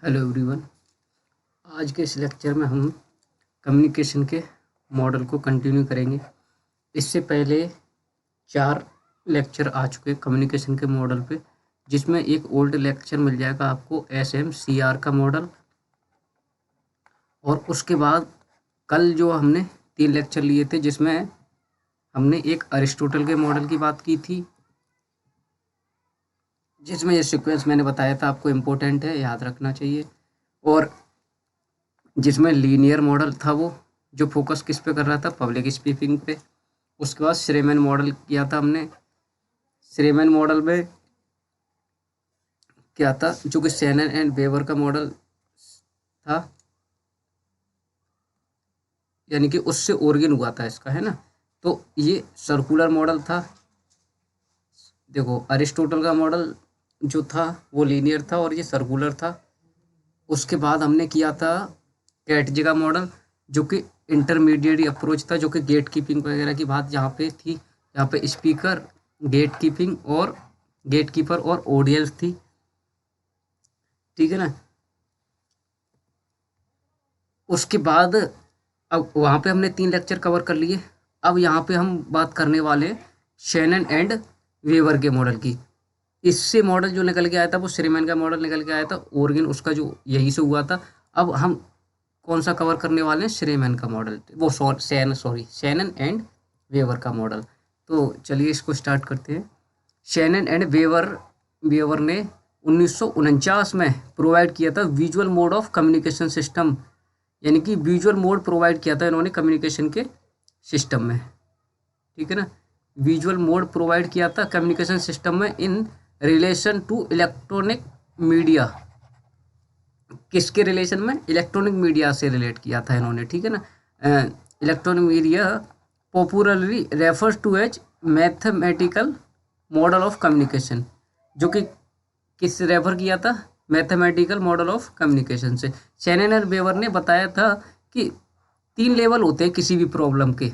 Hello everyone. आज के इस लेक्चर में हम कम्युनिकेशन के मॉडल को कंटिन्यू करेंगे। इससे पहले 4 लेक्चर आ चुके कम्युनिकेशन के मॉडल पे, जिसमें एक ओल्ड लेक्चर मिल जाएगा आपको SMCR का मॉडल, और उसके बाद कल जो हमने 3 लेक्चर लिए थे जिसमें हमने एक अरिस्टोटल के मॉडल की बात की थी, जिसमें ये सीक्वेंस मैंने बताया था आपको इम्पोर्टेंट है, याद रखना चाहिए। और जिसमें लीनियर मॉडल था वो जो फोकस किस पे कर रहा था, पब्लिक स्पीकिंग पे। उसके बाद श्रेमैन मॉडल किया था हमने। श्रेमैन मॉडल में क्या था, जो कि शैनन एंड वेवर का मॉडल था, यानी कि उससे ओरिजिन हुआ था इसका, है ना। तो ये सर्कुलर मॉडल था। देखो, अरिस्टोटल का मॉडल जो था वो लीनियर था और ये सर्कुलर था। उसके बाद हमने किया था कैटजे का मॉडल, जो कि इंटरमीडिएट अप्रोच था, जो कि गेट कीपिंग वगैरह की बात यहाँ पे थी। यहाँ पे स्पीकर, गेट कीपिंग और गेट कीपर और ऑडियंस थी, ठीक है ना। उसके बाद अब वहाँ पे हमने 3 लेक्चर कवर कर लिए। अब यहाँ पे हम बात करने वाले शैनन एंड वेवर के मॉडल की। इससे मॉडल जो निकल के आया था वो श्रीमैन का मॉडल निकल के आया था, ओरिजिन उसका जो यही से हुआ था। अब हम कौन सा कवर करने वाले हैं, श्रीमैन का मॉडल, वो शैनन एंड वेवर का मॉडल। तो चलिए इसको स्टार्ट करते हैं। शैनन एंड वेवर ने 1949 में प्रोवाइड किया था visual mode of communication system, यानी कि विजुअल मोड प्रोवाइड किया था इन्होंने कम्युनिकेशन के सिस्टम में, ठीक है ना। विजुअल मोड प्रोवाइड किया था कम्युनिकेशन सिस्टम में in relation to electronic media. किसके रिलेशन में, इलेक्ट्रॉनिक मीडिया से रिलेट किया था इन्होंने, ठीक है ना। Electronic media popularly refers to as mathematical model of communication, जो कि किससे रेफर किया था, मैथमेटिकल मॉडल ऑफ कम्युनिकेशन से। शैनन और वेवर ने बताया था कि 3 लेवल होते हैं किसी भी प्रॉब्लम के,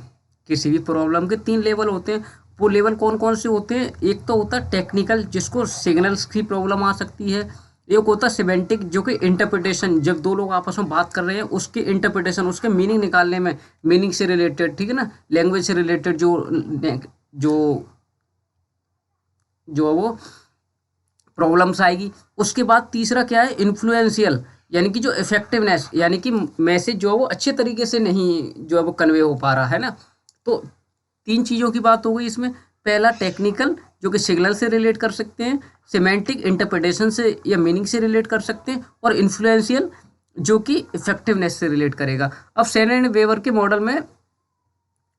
3 लेवल होते हैं। वो लेवल कौन कौन से होते हैं, एक तो होता है टेक्निकल, जिसको सिग्नल्स की प्रॉब्लम आ सकती है। एक होता है सिमेंटिक, जो कि इंटरप्रिटेशन, जब 2 लोग आपस में बात कर रहे हैं उसके इंटरप्रिटेशन, उसके मीनिंग निकालने में, मीनिंग से रिलेटेड, ठीक है ना, लैंग्वेज से रिलेटेड जो जो वो प्रॉब्लम्स आएगी। उसके बाद तीसरा क्या है, इन्फ्लुएंशियल, यानी कि जो इफेक्टिवनेस, यानी कि मैसेज जो है वो अच्छे तरीके से नहीं जो है वो कन्वे हो पा रहा है ना। तो 3 चीज़ों की बात हो गई इसमें। पहला टेक्निकल, जो कि सिग्नल से रिलेट कर सकते हैं, सिमेंटिक इंटरप्रिटेशन से या मीनिंग से रिलेट कर सकते हैं, और इन्फ्लुएंशियल जो कि इफेक्टिवनेस से रिलेट करेगा। अब शैनन एंड वेवर के मॉडल में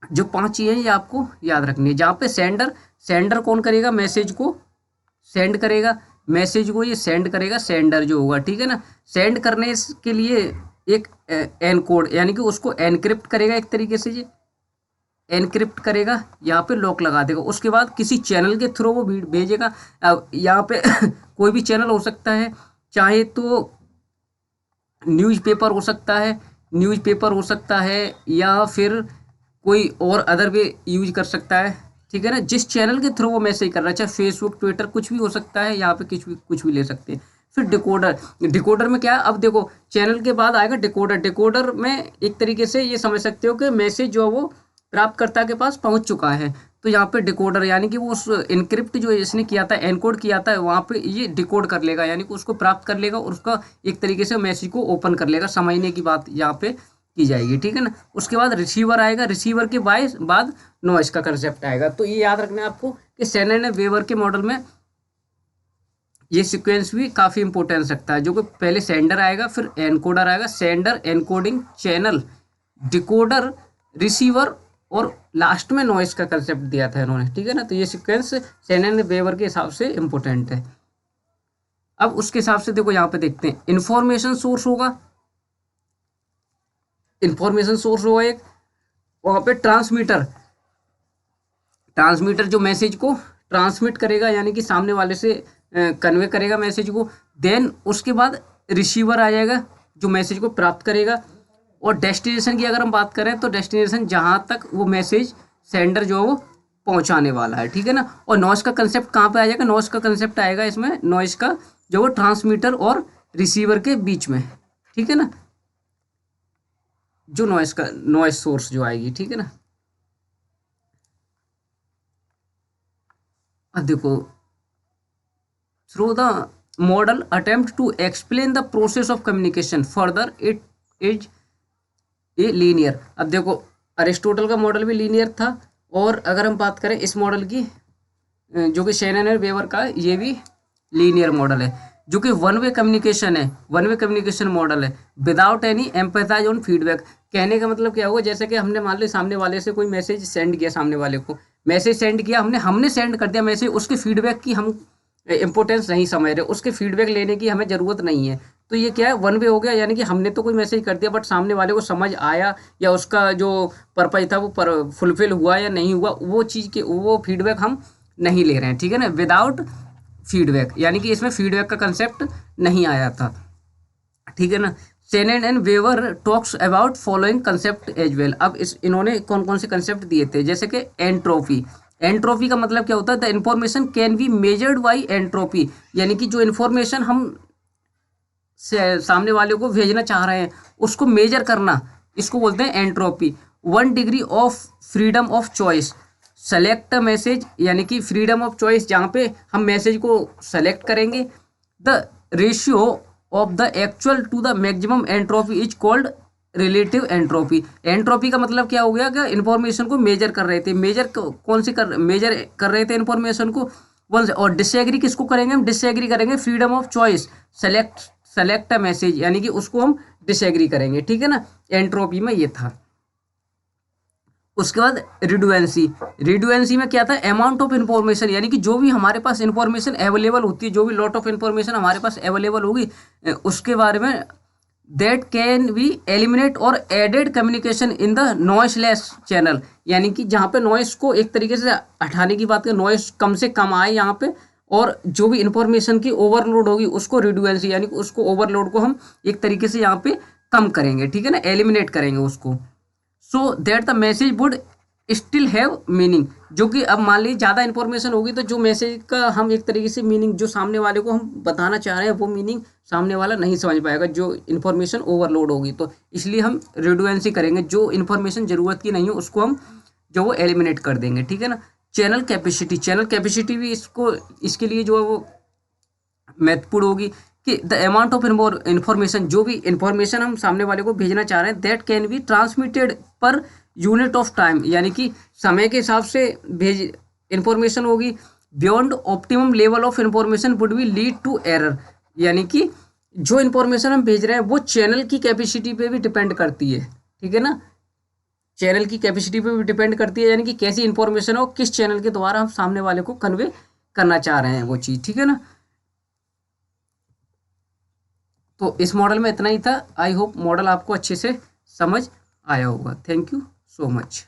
जो 5 चीज़ें ये आपको याद रखनी है। जहाँ पे सेंडर कौन करेगा, मैसेज को सेंड करेगा, मैसेज को ये सेंड करेगा सेंडर जो होगा, ठीक है ना। सेंड करने के लिए एक एनकोड, यानी कि उसको एनक्रिप्ट करेगा, एक तरीके से ये एनक्रिप्ट करेगा, यहाँ पे लॉक लगा देगा। उसके बाद किसी चैनल के थ्रू वो भेजेगा। अब यहाँ पे कोई भी चैनल हो सकता है, चाहे तो न्यूज़पेपर हो सकता है या फिर कोई और अदर वे यूज कर सकता है, ठीक है ना। जिस चैनल के थ्रू वो मैसेज कर रहा है, चाहे फेसबुक, ट्विटर, कुछ भी हो सकता है, यहाँ पे कुछ भी ले सकते हैं। फिर डिकोडर में क्या है, अब देखो चैनल के बाद आएगा डिकोडर में एक तरीके से ये समझ सकते हो कि मैसेज जो है वो प्राप्तकर्ता के पास पहुंच चुका है। तो यहाँ पे डिकोडर, यानी कि वो उस इनक्रिप्ट जो इसने किया था, एनकोड किया था, वहाँ पे ये डिकोड कर लेगा, यानी कि उसको प्राप्त कर लेगा और उसका एक तरीके से मैसेज को ओपन कर लेगा, समझने की बात यहाँ पे की जाएगी, ठीक है ना। उसके बाद रिसीवर आएगा, रिसीवर के बाद नॉइस का कंसेप्ट आएगा। तो ये याद रखना है आपको कि शैनन एंड वेवर के मॉडल में ये सीक्वेंस भी काफ़ी इंपॉर्टेंस रखता है, जो कि पहले सेंडर आएगा, फिर एनकोडर आएगा, sender, encoding, channel, decoder, receiver, और लास्ट में नॉइस का कंसेप्ट दिया था इन्होंने, ठीक है ना। तो ये सीक्वेंस शैनन एंड वेवर के हिसाब से इंपॉर्टेंट है। अब उसके हिसाब से देखो, यहाँ पे देखते हैं इंफॉर्मेशन सोर्स होगा एक, वहाँ पे ट्रांसमीटर जो मैसेज को ट्रांसमिट करेगा, यानी कि सामने वाले से कन्वे करेगा मैसेज को। देन उसके बाद रिसीवर आ जाएगा जो मैसेज को प्राप्त करेगा। और डेस्टिनेशन की अगर हम बात करें तो डेस्टिनेशन जहाँ तक वो मैसेज सेंडर जो है वो पहुँचाने वाला है, ठीक है ना। और नॉइस का कंसेप्ट कहाँ पे आ जाएगा, नॉइस का कंसेप्ट आएगा इसमें, नॉइस का जो वो ट्रांसमीटर और रिसीवर के बीच में, ठीक है ना, जो नॉइस सोर्स जो आएगी, ठीक है ना। अब देखो, through the model attempt to explain the process of communication further it is a linear. अब देखो, अरिस्टोटल का मॉडल भी लीनियर था, और अगर हम बात करें इस मॉडल की जो कि शेनन और वेवर का, ये भी लीनियर मॉडल है, जो कि वन वे कम्युनिकेशन है, वन वे कम्युनिकेशन मॉडल है, without any empathise on feedback. कहने का मतलब क्या हुआ, जैसे कि हमने मान लो सामने वाले से कोई मैसेज सेंड किया, सामने वाले को मैसेज सेंड किया, हमने सेंड कर दिया मैसेज, उसके फीडबैक की हम इंपॉर्टेंस नहीं समझ रहे, उसके फीडबैक लेने की हमें ज़रूरत नहीं है। तो ये क्या है, वन वे हो गया, यानी कि हमने तो कोई मैसेज कर दिया, बट सामने वाले को समझ आया या उसका जो पर्पज था वो फुलफिल हुआ या नहीं हुआ, वो चीज़ के वो फीडबैक हम नहीं ले रहे हैं, ठीक है ना, विदाउट फीडबैक, यानी कि इसमें फीडबैक का कंसेप्ट नहीं आया था, ठीक है ना। Shannon and Weaver talks about following concept as well. अब इन्होंने कौन कौन से कंसेप्ट दिए थे, जैसे कि एंट्रोपी। एंट्रोपी का मतलब क्या होता है, the information can be measured by entropy, यानी कि जो इन्फॉर्मेशन हम सामने वाले को भेजना चाह रहे हैं उसको मेजर करना, इसको बोलते हैं entropy. 1 degree of freedom of choice, select message, यानी कि फ्रीडम ऑफ चॉइस, जहाँ पे हम मैसेज को सेलेक्ट करेंगे। The ratio of the actual to the maximum entropy is called relative entropy. Entropy का मतलब क्या हो गया कि इन्फॉर्मेशन को मेजर कर रहे थे, मेजर कर रहे थे इन्फॉर्मेशन को, और डिसएग्री किसको करेंगे, हम डिसएग्री करेंगे freedom of choice, select a message, यानी कि उसको हम डिसएग्री करेंगे, ठीक है ना। एंट्रोपी में ये था। उसके बाद रिडुएंसी में क्या था, अमाउंट ऑफ इन्फॉर्मेशन, यानी कि जो भी हमारे पास इन्फॉर्मेशन अवेलेबल होती है, जो भी लॉट ऑफ इन्फॉर्मेशन हमारे पास अवेलेबल होगी, उसके बारे में दैट कैन बी एलिमिनेट और added communication in the noiseless channel, यानी कि जहाँ पे नॉइस को एक तरीके से हटाने की बात करें, नॉइस कम से कम आए यहाँ पे, और जो भी इंफॉर्मेशन की ओवरलोड होगी उसको रिडुएंसी, यानी कि उसको ओवरलोड को हम एक तरीके से यहाँ पे कम करेंगे, ठीक है ना, एलिमिनेट करेंगे उसको, so that the message would still have meaning. जो कि अब मान लीजिए ज़्यादा इन्फॉर्मेशन होगी तो जो मैसेज का हम एक तरीके से मीनिंग, जो सामने वाले को हम बताना चाह रहे हैं वो मीनिंग सामने वाला नहीं समझ पाएगा, जो इन्फॉर्मेशन ओवरलोड होगी, तो इसलिए हम रिडुएंसी करेंगे, जो इन्फॉर्मेशन ज़रूरत की नहीं हो उसको हम जो वो एलिमिनेट कर देंगे, ठीक है ना। चैनल कैपेसिटी भी इसके लिए जो है वो महत्वपूर्ण होगी, कि द अमाउंट ऑफ इन्फॉर्मेशन, जो भी इन्फॉर्मेशन हम सामने वाले को भेजना चाह रहे हैं, that can be transmitted per unit of time, यानी कि समय के हिसाब से इन्फॉर्मेशन होगी। Beyond optimum level of information would be lead to error, यानी कि जो इन्फॉर्मेशन हम भेज रहे हैं वो चैनल की कैपेसिटी पे भी डिपेंड करती है, ठीक है ना, चैनल की कैपेसिटी पे भी डिपेंड करती है, यानी कि कैसी इन्फॉर्मेशन हो, किस चैनल के द्वारा हम सामने वाले को कन्वे करना चाह रहे हैं वो चीज़, ठीक है ना। तो इस मॉडल में इतना ही था। आई होप मॉडल आपको अच्छे से समझ आया होगा। Thank you so much.